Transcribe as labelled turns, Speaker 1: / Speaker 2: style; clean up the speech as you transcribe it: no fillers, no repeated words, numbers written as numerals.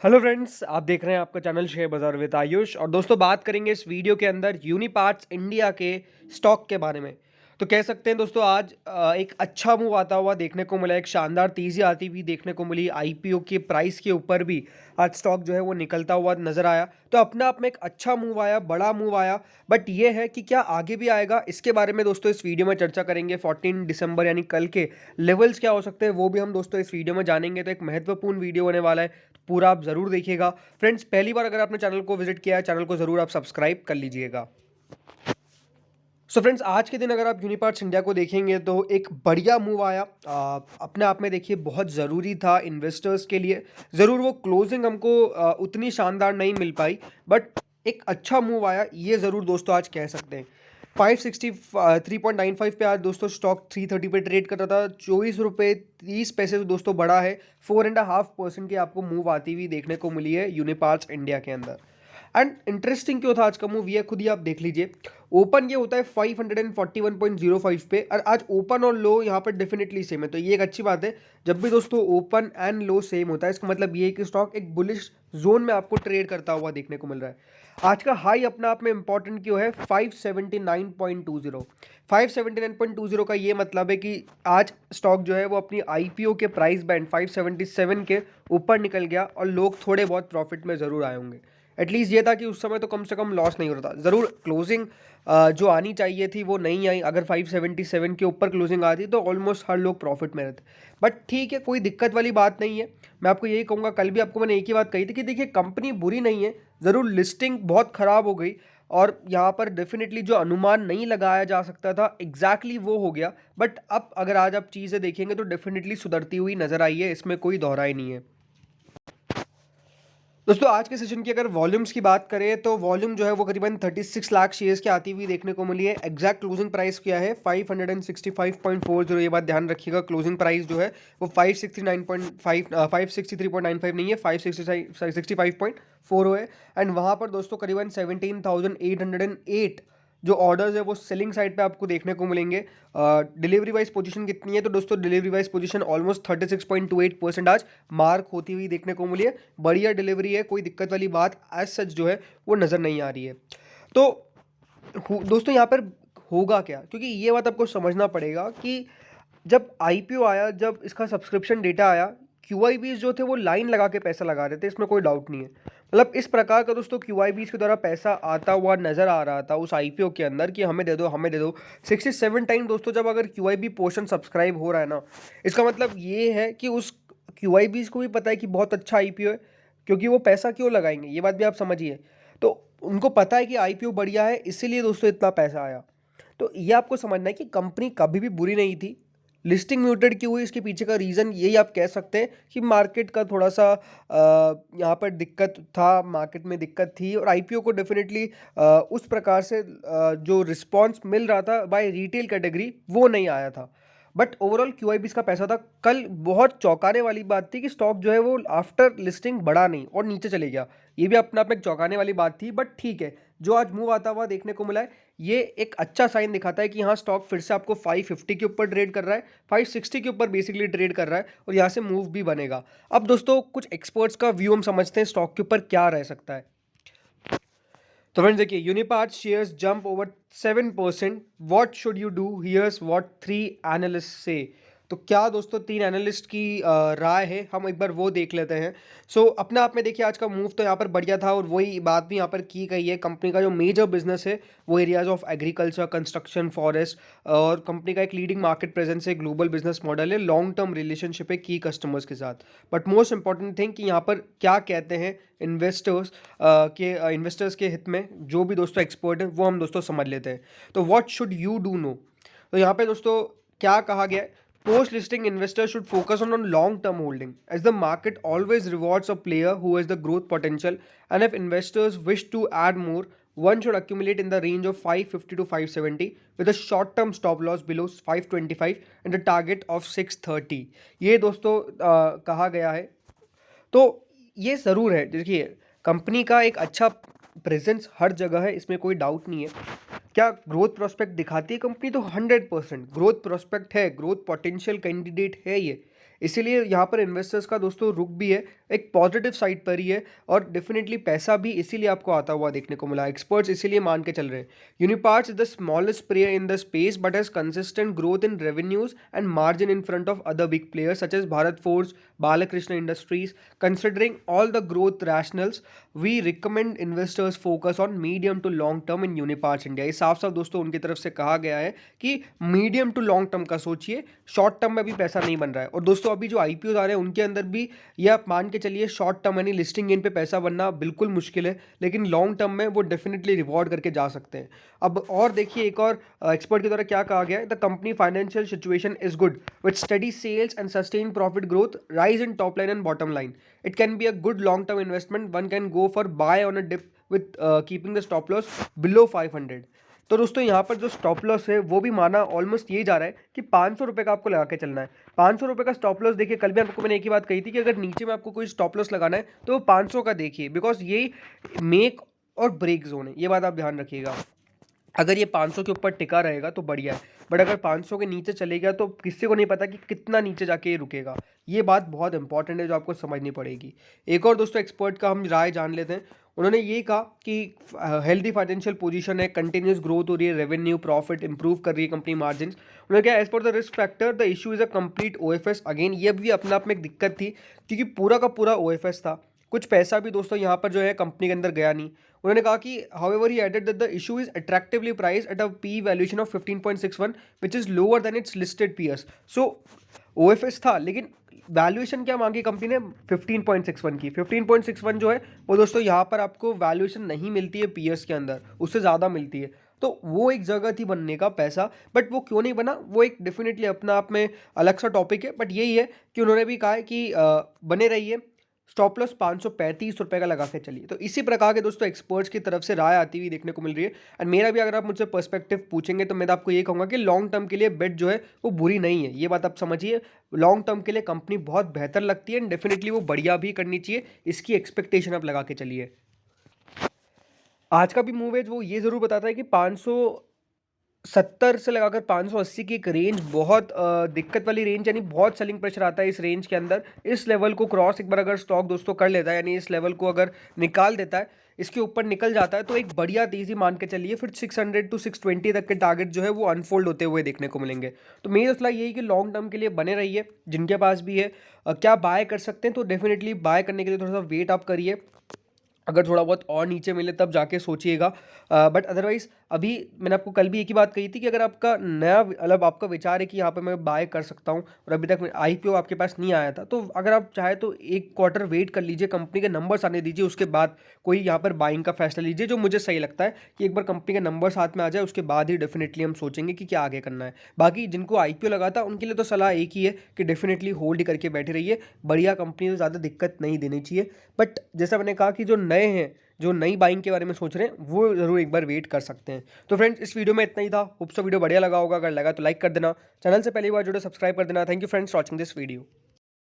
Speaker 1: Hello friends, आप देख रहे हैं आपका चैनल शेयर बाजार विद आयुष। और दोस्तों, बात करेंगे इस वीडियो के अंदर यूनिपार्ट्स इंडिया के स्टॉक के बारे में। तो कह सकते हैं दोस्तों, आज एक अच्छा मूव आता हुआ देखने को मिला, एक शानदार तेज़ी आती हुई देखने को मिली। आईपीओ के प्राइस के ऊपर भी आज स्टॉक जो है वो निकलता हुआ नजर आया। तो अपने आप में एक अच्छा मूव आया, बड़ा मूव आया। बट ये है कि क्या आगे भी आएगा, इसके बारे में दोस्तों इस वीडियो में चर्चा करेंगे। 14 दिसंबर यानी कल के लेवल्स क्या हो सकते हैं वो भी हम दोस्तों इस वीडियो में जानेंगे। तो एक महत्वपूर्ण वीडियो होने वाला है, पूरा आप ज़रूर देखिएगा। फ्रेंड्स, पहली बार अगर आपने चैनल को विजिट किया है, चैनल को ज़रूर आप सब्सक्राइब कर लीजिएगा। सो फ्रेंड्स, आज के दिन अगर आप यूनिपार्ट्स इंडिया को देखेंगे तो एक बढ़िया मूव आया। अपने आप में देखिए बहुत ज़रूरी था इन्वेस्टर्स के लिए। ज़रूर वो क्लोजिंग हमको उतनी शानदार नहीं मिल पाई, बट एक अच्छा मूव आया, ये ज़रूर दोस्तों आज कह सकते हैं। 563.95 पे आज दोस्तों स्टॉक 330 पे ट्रेड कर रहा था। 24 रुपये 30 पैसे से दोस्तों बढ़ा है। 4.5% की आपको मूव आती हुई देखने को मिली है यूनिपार्ट्स इंडिया के अंदर। एंड इंटरेस्टिंग क्यों था आज का मूव, ये खुद ही आप देख लीजिए। ओपन ये होता है 541.05 पे, और आज ओपन और लो यहाँ पर डेफिनेटली सेम है। तो ये एक अच्छी बात है। जब भी दोस्तों ओपन एंड लो सेम होता है, इसका मतलब ये है कि स्टॉक एक बुलिश जोन में आपको ट्रेड करता हुआ देखने को मिल रहा है। आज का हाई अपने आप में इंपॉर्टेंट क्यों है? 579.20। 579.20 का ये मतलब है कि आज स्टॉक जो है वो अपनी आईपीओ के प्राइस बैंड 577 के ऊपर निकल गया, और लोग थोड़े बहुत प्रॉफिट में ज़रूर आए होंगे। एटलीस्ट ये था कि उस समय तो कम से कम लॉस नहीं हो रहा था। ज़रूर क्लोजिंग जो आनी चाहिए थी वो नहीं आई। अगर 577 के ऊपर क्लोजिंग आती तो ऑलमोस्ट हर लोग प्रॉफिट में रहते। बट ठीक है, कोई दिक्कत वाली बात नहीं है। मैं आपको यही कहूँगा, कल भी आपको मैंने एक ही बात कही थी कि देखिए कंपनी बुरी नहीं है। ज़रूर लिस्टिंग बहुत ख़राब हो गई, और यहाँ पर डेफिनेटली जो अनुमान नहीं लगाया जा सकता था एग्जैक्टली वो हो गया। बट अब अगर आज आप चीज़ें देखेंगे तो डेफिनेटली सुधरती हुई नज़र आई है, इसमें कोई दोहराई नहीं है। दोस्तों, आज के सेशन की अगर वॉल्यूम्स की बात करें तो वॉल्यूम जो है वो करीबन 36 लाख शेयर्स की आती हुई देखने को मिली है। एग्जैक्ट क्लोजिंग प्राइस क्या है? 565.40। ये बात ध्यान रखिएगा, क्लोजिंग प्राइस जो है वो 563.95 नहीं है, 565.40 है। एंड वहाँ पर दोस्तों करीबन 17,808 जो ऑर्डर्स है वो सेलिंग साइड पे आपको देखने को मिलेंगे। डिलीवरी वाइज पोजीशन कितनी है? तो दोस्तों डिलीवरी वाइज पोजीशन ऑलमोस्ट 36.28% आज मार्क होती हुई देखने को मिली है। बढ़िया डिलीवरी है, कोई दिक्कत वाली बात एज सच जो है वो नज़र नहीं आ रही है। तो दोस्तों यहाँ पर होगा क्या, क्योंकि ये बात आपको समझना पड़ेगा कि जब आईपीओ आया, जब इसका सब्सक्रिप्शन डेटा आया, क्यूआईबीज जो थे वो लाइन लगा के पैसा लगा रहे थे, इसमें कोई डाउट नहीं है। मतलब इस प्रकार का दोस्तों क्यूआईबीज के द्वारा पैसा आता हुआ नजर आ रहा था उस आईपीओ के अंदर कि हमें दे दो, हमें दे दो। 67 टाइम दोस्तों जब अगर क्यूआईबी पोर्शन सब्सक्राइब हो रहा है ना, इसका मतलब ये है कि उस क्यूआईबीज को भी पता है कि बहुत अच्छा आईपीओ है। क्योंकि वो पैसा क्यों लगाएंगे, ये बात भी आप समझिए। तो उनको पता है कि आईपीओ बढ़िया है, इसीलिए दोस्तों इतना पैसा आया। तो ये आपको समझना है कि कंपनी कभी भी बुरी नहीं थी। लिस्टिंग म्यूटेड क्यों हुई, इसके पीछे का रीज़न यही आप कह सकते हैं कि मार्केट का थोड़ा सा यहाँ पर दिक्कत था, मार्केट में दिक्कत थी, और आईपीओ को डेफिनेटली उस प्रकार से जो रिस्पांस मिल रहा था बाय रिटेल कैटेगरी वो नहीं आया था। बट ओवरऑल क्यूआईबीज का पैसा था। कल बहुत चौंकाने वाली बात थी कि स्टॉक जो है वो आफ्टर लिस्टिंग बढ़ा नहीं और नीचे चले गया। ये भी अपने आप में एक चौंकाने वाली बात थी। बट ठीक है, जो आज मूव आता हुआ देखने को मिला है, ये एक अच्छा साइन दिखाता है कि यहाँ स्टॉक फिर से आपको 550 के ऊपर ट्रेड कर रहा है, 560 के ऊपर बेसिकली ट्रेड कर रहा है, और यहाँ से मूव भी बनेगा। अब दोस्तों कुछ एक्सपर्ट्स का व्यू हम समझते हैं स्टॉक के ऊपर क्या रह सकता है। तो फ्रेंड्स देखिए, Unipart shares jump over 7%। What should you do? Here's what 3 analyst say. तो क्या दोस्तों 3 एनालिस्ट की राय है, हम एक बार वो देख लेते हैं। अपने आप में देखिए आज का मूव तो यहाँ पर बढ़िया था, और वही बात भी यहाँ पर की गई है। कंपनी का जो मेजर बिजनेस है वो areas of agriculture, construction, forest, और कंपनी का एक लीडिंग मार्केट प्रेजेंस है, ग्लोबल बिजनेस मॉडल है, लॉन्ग टर्म रिलेशनशिप है की कस्टमर्स के साथ। बट मोस्ट इंपॉर्टेंट थिंग कि यहाँ पर क्या कहते हैं इन्वेस्टर्स के हित में, जो भी दोस्तों एक्सपर्ट है वो हम दोस्तों समझ लेते हैं। तो what should you do no? तो यहाँ पे दोस्तों क्या कहा गया है? Post listing investor should focus on long term holding, as the market always rewards a player who has the growth potential, and if investors wish to add more, one should accumulate in the range of 550 to 570 with a short term stop loss below 525 and a target of 630। ये दोस्तों कहा गया है। तो ये ज़रूर है, देखिए कंपनी का एक अच्छा प्रेजेंस हर जगह है, इसमें कोई डाउट नहीं है। क्या ग्रोथ प्रोस्पेक्ट दिखाती है कंपनी? तो 100% ग्रोथ प्रोस्पेक्ट है, ग्रोथ पोटेंशियल कैंडिडेट है ये। इसीलिए यहाँ पर इन्वेस्टर्स का दोस्तों रुख भी है, एक पॉजिटिव साइड पर ही है और डेफिनेटली पैसा भी इसीलिए आपको आता हुआ देखने को मिला। एक्सपर्ट्स इसीलिए मान के चल रहे हैं। Uniparts is the smallest player in the space but has consistent growth in revenues and margin in front of other big players such as Bharat Forge, Balkrishna Industries. Considering all the growth rationales we recommend investors focus on medium to long term in Uniparts India. ये साफ साफ दोस्तों उनकी तरफ से कहा गया है कि मीडियम टू लॉन्ग टर्म का सोचिए, शॉर्ट टर्म में भी पैसा नहीं बन रहा है। और दोस्तों अभी जो आईपीओ आ रहे हैं उनके अंदर भी ये आप मान के चलिए शॉर्ट टर्म यानी लिस्टिंग गेन पे पैसा बनना बिल्कुल मुश्किल है, लेकिन लॉन्ग टर्म में वो डेफिनेटली रिवॉर्ड करके जा सकते हैं। अब और देखिए एक और एक्सपर्ट के द्वारा क्या कहा गया है, the company financial situation is good with steady sales and sustain profit growth, rise in top line and bottom line. It can be a good long term investment, one can go for buy on a dip with keeping the stop loss below 500। तो दोस्तों यहाँ पर जो stop loss है वो भी माना almost ये जा रहा है कि 500 रुपये का आपको लगा के चलना है। 500 रुपये का स्टॉप लॉस देखिए, कल भी आपको मैंने एक ही बात कही थी कि अगर नीचे में आपको कोई स्टॉप लॉस लगाना है तो वो 500 का देखिए, बिकॉज ये मेक और ब्रेक जोन है, ये बात आप ध्यान रखिएगा। अगर ये 500 के ऊपर टिका रहेगा तो बढ़िया है, बट अगर 500 के नीचे चलेगा तो किसी को नहीं पता कि कितना नीचे जाके ये रुकेगा। ये बात बहुत इंपॉर्टेंट है जो आपको समझनी पड़ेगी। एक और दोस्तों एक्सपर्ट का हम राय जान लेते हैं। उन्होंने ये कहा कि हेल्दी फाइनेंशियल पोजीशन है, कंटिन्यूस ग्रोथ हो रही है, रेवेन्यू प्रॉफिट इंप्रूव कर रही है कंपनी, मार्जिन। उन्होंने क्या, एज पर the risk factor the issue is a complete OFS. Again ये भी अपने आप में एक दिक्कत थी क्योंकि पूरा का पूरा ओएफएस था, कुछ पैसा भी दोस्तों यहाँ पर जो है कंपनी के अंदर गया नहीं। उन्होंने कहा कि however he added that the issue is attractively priced at a P valuation of 15.61 which is lower than its listed peers. So OFS था लेकिन वैल्यूएशन क्या मांगी कंपनी ने, 15.61 की। 15.61 जो है वो दोस्तों यहाँ पर आपको वैल्यूएशन नहीं मिलती है पीयर्स के अंदर, उससे ज़्यादा मिलती है। तो वो एक जगह थी बनने का पैसा, बट वो क्यों नहीं बना वो एक डेफिनेटली अपना आप में अलग सा टॉपिक है। बट यही है कि उन्होंने भी कहा है कि बने रहिए, स्टॉप लॉस 535 रुपये का लगा के चलिए। तो इसी प्रकार के दोस्तों एक्सपर्ट्स की तरफ से राय आती हुई देखने को मिल रही है। एंड मेरा भी अगर आप मुझसे पर्सपेक्टिव पूछेंगे तो मैं तो आपको ये कहूँगा कि लॉन्ग टर्म के लिए बेट जो है वो बुरी नहीं है, ये बात आप समझिए। लॉन्ग टर्म के लिए कंपनी बहुत बेहतर लगती है एंड डेफिनेटली वो बढ़िया भी करनी चाहिए, इसकी एक्सपेक्टेशन आप लगा के चलिए। आज का भी मूव है वो ये ज़रूर बताता है कि 570 से लगाकर 580 की एक रेंज बहुत दिक्कत वाली रेंज, यानी बहुत सेलिंग प्रेशर आता है इस रेंज के अंदर। इस लेवल को क्रॉस एक बार अगर स्टॉक दोस्तों कर लेता है, यानी इस लेवल को अगर निकाल देता है, इसके ऊपर निकल जाता है, तो एक बढ़िया तेज़ी मान के चलिए फिर 600 to 620 तक के टारगेट जो है वो अनफोल्ड होते हुए देखने को मिलेंगे। तो मेरी सलाह यही कि लॉन्ग टर्म के लिए बने रहिए, जिनके पास भी है क्या बाय कर सकते हैं तो डेफिनेटली बाय करने के लिए थोड़ा सा वेट आप करिए, अगर थोड़ा बहुत और नीचे मिले तब जाके सोचिएगा। बट अदरवाइज़ अभी मैंने आपको कल भी एक ही बात कही थी कि अगर आपका नया मतलब आपका विचार है कि यहाँ पे मैं बाय कर सकता हूँ और अभी तक आईपीओ आपके पास नहीं आया था, तो अगर आप चाहे तो एक क्वार्टर वेट कर लीजिए, कंपनी के नंबर्स आने दीजिए, उसके बाद कोई यहाँ पर बाइंग का फैसला लीजिए। जो मुझे सही लगता है कि एक बार कंपनी के नंबर्स हाथ में आ जाए उसके बाद ही डेफिनेटली हम सोचेंगे कि क्या आगे करना है। बाकी जिनको आईपीओ लगा था उनके लिए तो सलाह एक ही है कि डेफिनेटली होल्ड ही करके बैठे रहिए, बढ़िया कंपनी को ज़्यादा दिक्कत नहीं देनी चाहिए। बट जैसा मैंने कहा कि जो नए हैं, जो नई बाइंग के बारे में सोच रहे हैं, वो ज़रूर एक बार वेट कर सकते हैं। तो फ्रेंड्स इस वीडियो में इतना ही था, होप सो वीडियो बढ़िया लगा होगा, अगर लगा तो लाइक कर देना, चैनल से पहली बार जुड़े सब्सक्राइब कर देना। Thank you friends watching this video.